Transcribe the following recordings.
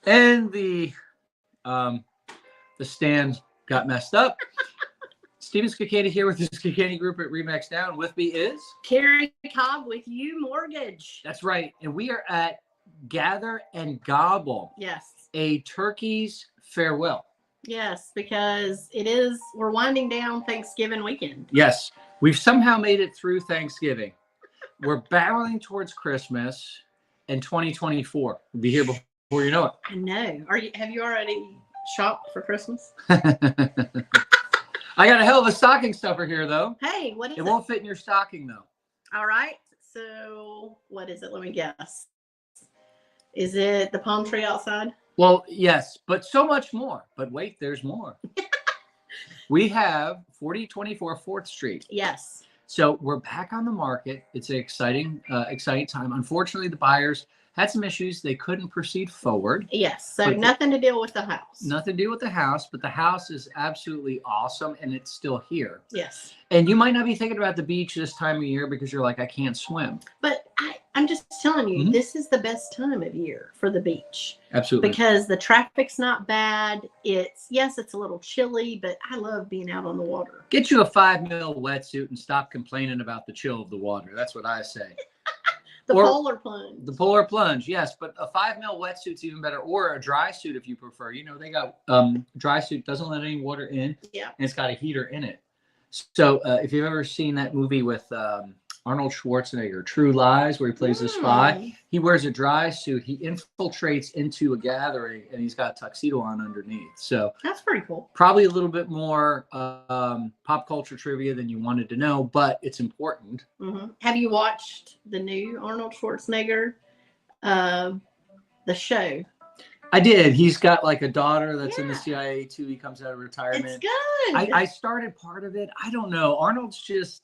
And the stand got messed up. Steven Skakani here with the Skakani Group at Remax Down. With me is Carrie Cobb with You Mortgage. That's right. And we are at Gather and Gobble. Yes. A turkey's farewell. Yes, because we're winding down Thanksgiving weekend. Yes. We've somehow made it through Thanksgiving. We're barreling towards Christmas, and 2024 will be here before you know it. I know. Have you already shopped for Christmas? I got a hell of a stocking stuffer here, though. Hey, what is it? It won't fit in your stocking, though. All right. So what is it? Let me guess. Is it the palm tree outside? Well, yes, but so much more. But wait, there's more. We have 4024 4th Street. Yes. So we're back on the market. It's an exciting time. Unfortunately, the buyers had some issues. They couldn't proceed forward. Yes. So nothing to deal with the house. Nothing to do with the house, but the house is absolutely awesome, and it's still here. Yes. And you might not be thinking about the beach this time of year because you're like, I can't swim. But I'm just telling you, This is the best time of year for the beach. Absolutely. Because the traffic's not bad. It's a little chilly, but I love being out on the water. Get you a 5 mil wetsuit and stop complaining about the chill of the water. That's what I say. The polar plunge. The polar plunge, yes. But a 5 mil wetsuit's even better, or a dry suit if you prefer. You know, they got dry suit, doesn't let any water in. Yeah. And it's got a heater in it. So if you've ever seen that movie with Arnold Schwarzenegger, True Lies, where he plays a spy, he wears a dry suit. He infiltrates into a gathering, and he's got a tuxedo on underneath. So that's pretty cool. Probably a little bit more pop culture trivia than you wanted to know, but it's important. Mm-hmm. Have you watched the new Arnold Schwarzenegger, the show? I did. He's got like a daughter that's in the CIA too. He comes out of retirement. It's good. I started part of it. I don't know. Arnold's just...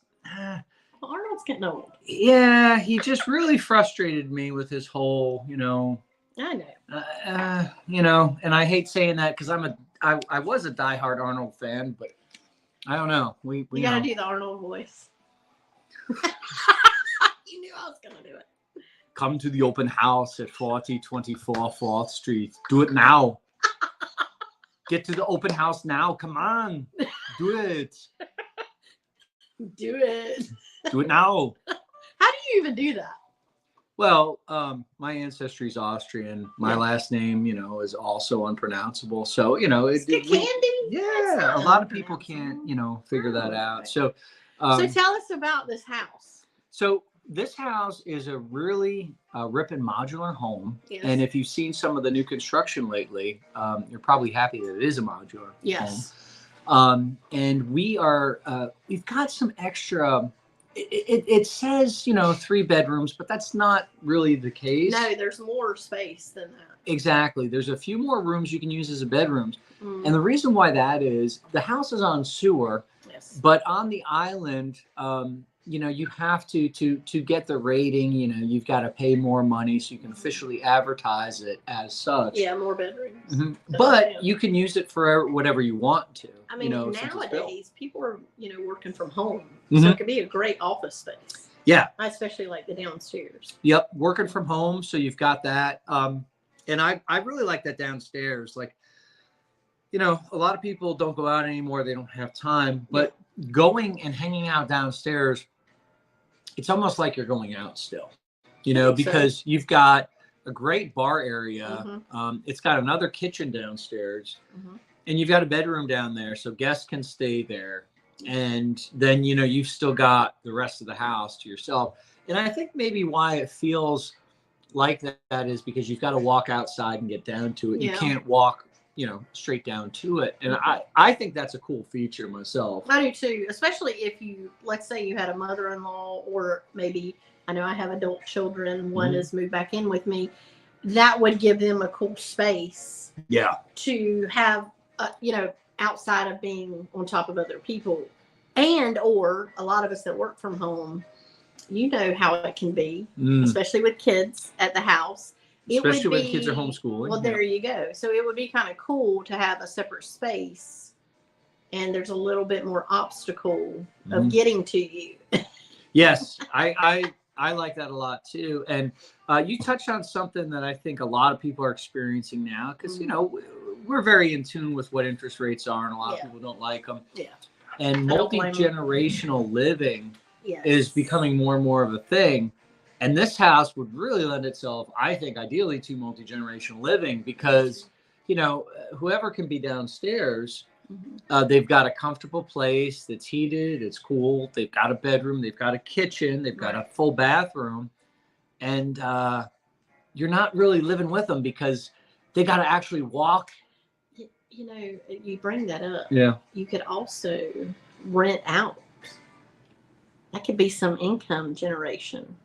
Arnold's getting old. Yeah, he just really frustrated me with his whole, I know. And I hate saying that because I was a diehard Arnold fan, but I don't know. We you got to do the Arnold voice. You knew I was gonna do it. Come to the open house at 4024 4th Street. Do it now. Get to the open house now. Come on. Do it. Do it. Do it now. How do you even do that? Well, my ancestry is Austrian. My last name, is also unpronounceable. So, a lot of people can't, figure that out. So tell us about this house. So this house is a really ripping modular home. Yes. And if you've seen some of the new construction lately, you're probably happy that it is a modular home. And we've got some extra, it says, 3 bedrooms, but that's not really the case. No, there's more space than that. Exactly. There's a few more rooms you can use as bedrooms. And the reason why that is, the house is on sewer, but on the island, you have to get the rating, you've got to pay more money so you can officially advertise it as such. Yeah, more bedrooms. Mm-hmm. But you can use it for whatever you want to. I mean, nowadays people are, working from home. Mm-hmm. So it could be a great office space. Yeah. I especially like the downstairs. Yep. Working from home. So you've got that. And I really like that downstairs. Like, a lot of people don't go out anymore. They don't have time, but going and hanging out downstairs, it's almost like you're going out still, because you've got a great bar area. Mm-hmm. It's got another kitchen downstairs, and you've got a bedroom down there, so guests can stay there. And then, you've still got the rest of the house to yourself. And I think maybe why it feels like that is because you've got to walk outside and get down to it. Yeah. You can't walk, straight down to it. And I think that's a cool feature myself. I do too, especially if let's say you had a mother-in-law, or maybe, I know I have adult children, one has moved back in with me. That would give them a cool space. Yeah. To have, outside of being on top of other people, or a lot of us that work from home, how it can be, especially with kids at the house. Especially when kids are homeschooling. Well, there you go. So it would be kind of cool to have a separate space, and there's a little bit more obstacle of getting to you. Yes, I I like that a lot too. And you touched on something that I think a lot of people are experiencing now, because, you know, we're very in tune with what interest rates are, and a lot of people don't like them. Yeah. And multi-generational living is becoming more and more of a thing. And this house would really lend itself, I think, ideally to multi-generational living, because, you know, whoever can be downstairs, they've got a comfortable place that's heated, it's cool, they've got a bedroom, they've got a kitchen, they've got a full bathroom, and you're not really living with them because they got to actually walk. You know, you bring that up. Yeah. You could also rent out. That could be some income generation.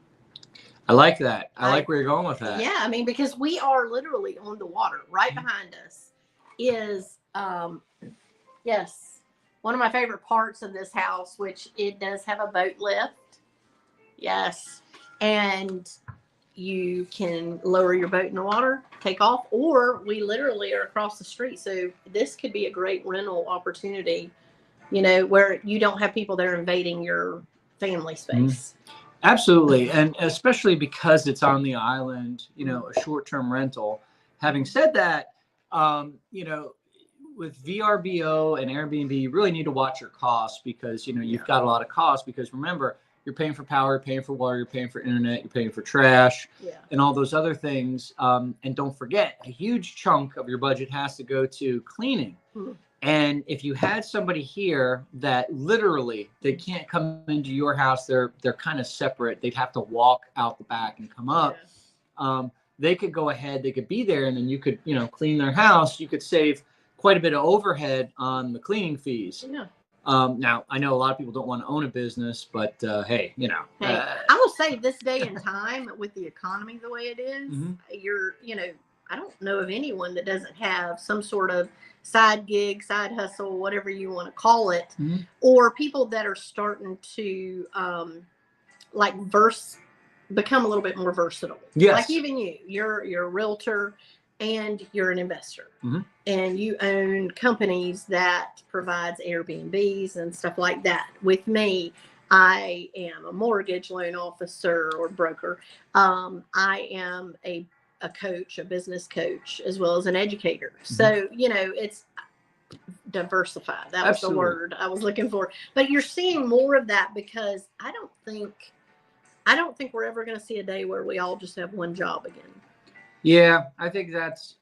I like that. I like where you're going with that. Yeah, I mean, because we are literally on the water. Right behind us is, yes, one of my favorite parts of this house, which it does have a boat lift. Yes. And you can lower your boat in the water, take off, or we literally are across the street. So this could be a great rental opportunity, you know, where you don't have people that are invading your family space. Absolutely. And especially because it's on the island, you know, a short-term rental. Having said that, you know, with VRBO and Airbnb, you really need to watch your costs, because, you know, you've got a lot of costs, because remember, you're paying for power, you're paying for water, you're paying for internet, you're paying for trash, and all those other things. And don't forget, a huge chunk of your budget has to go to cleaning. And if you had somebody here that literally, they can't come into your house, they're kind of separate, they'd have to walk out the back and come up. They could go ahead, they could be there, and then you could, you know, clean their house. You could save quite a bit of overhead on the cleaning fees. Now, I know a lot of people don't want to own a business, but hey, you know. I will say, this day and time, with the economy the way it is, you're, you know, I don't know of anyone that doesn't have some sort of side gig, side hustle, whatever you want to call it, or people that are starting to like become a little bit more versatile. Like even you're a realtor and you're an investor, and you own companies that provides Airbnbs and stuff like that. With me, I am a mortgage loan officer or broker. I am a coach, a business coach, as well as an educator. So, you know, it's diversified. That was the word I was looking for. But you're seeing more of that, because I don't think we're ever going to see a day where we all just have one job again. Yeah, I think that's,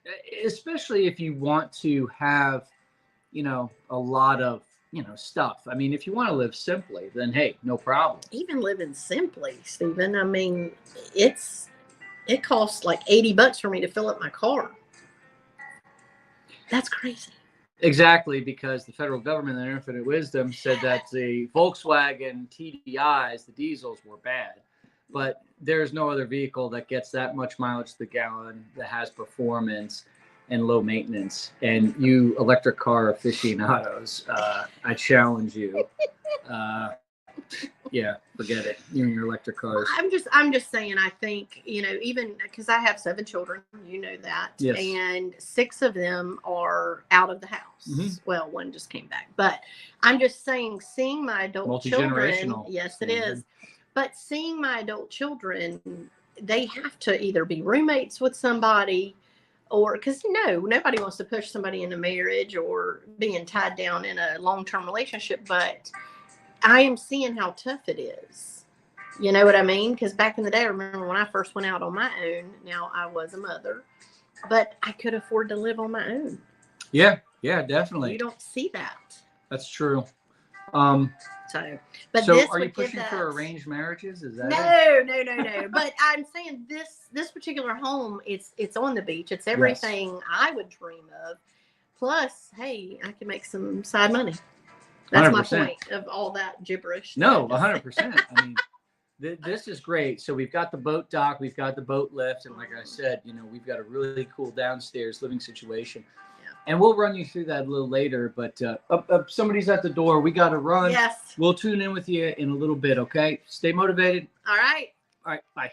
especially if you want to have, you know, a lot of, you know, stuff. I mean, if you want to live simply, then hey, no problem. Even living simply, Stephen, I mean, it costs like $80 for me to fill up my car. That's crazy. Exactly, because the federal government, in their infinite wisdom, said that the Volkswagen TDIs, the diesels, were bad. But there's no other vehicle that gets that much mileage to the gallon, that has performance and low maintenance. And you electric car aficionados, I challenge you. Yeah, forget it. You and your electric cars. I'm just saying, I think, you know, even because I have 7 children, you know that, and 6 of them are out of the house. Well, one just came back, but I'm just saying, seeing my adult children, yes, it is. But seeing my adult children, they have to either be roommates with somebody, or because nobody wants to push somebody into marriage or being tied down in a long-term relationship. But I am seeing how tough it is. You know what I mean? Because back in the day, I remember when I first went out on my own. Now, I was a mother, but I could afford to live on my own. Yeah, definitely. You don't see that. That's true. So are you pushing for arranged marriages? Is that No. But I'm saying this particular home, it's on the beach. It's everything I would dream of. Plus, hey, I can make some side money. That's 100%. My point of all that gibberish. No, 100%. I mean, this is great. So we've got the boat dock, we've got the boat lift, and like I said, you know, we've got a really cool downstairs living situation. And we'll run you through that a little later, but somebody's at the door. We got to run. Yes. We'll tune in with you in a little bit, okay? Stay motivated. All right. All right, bye.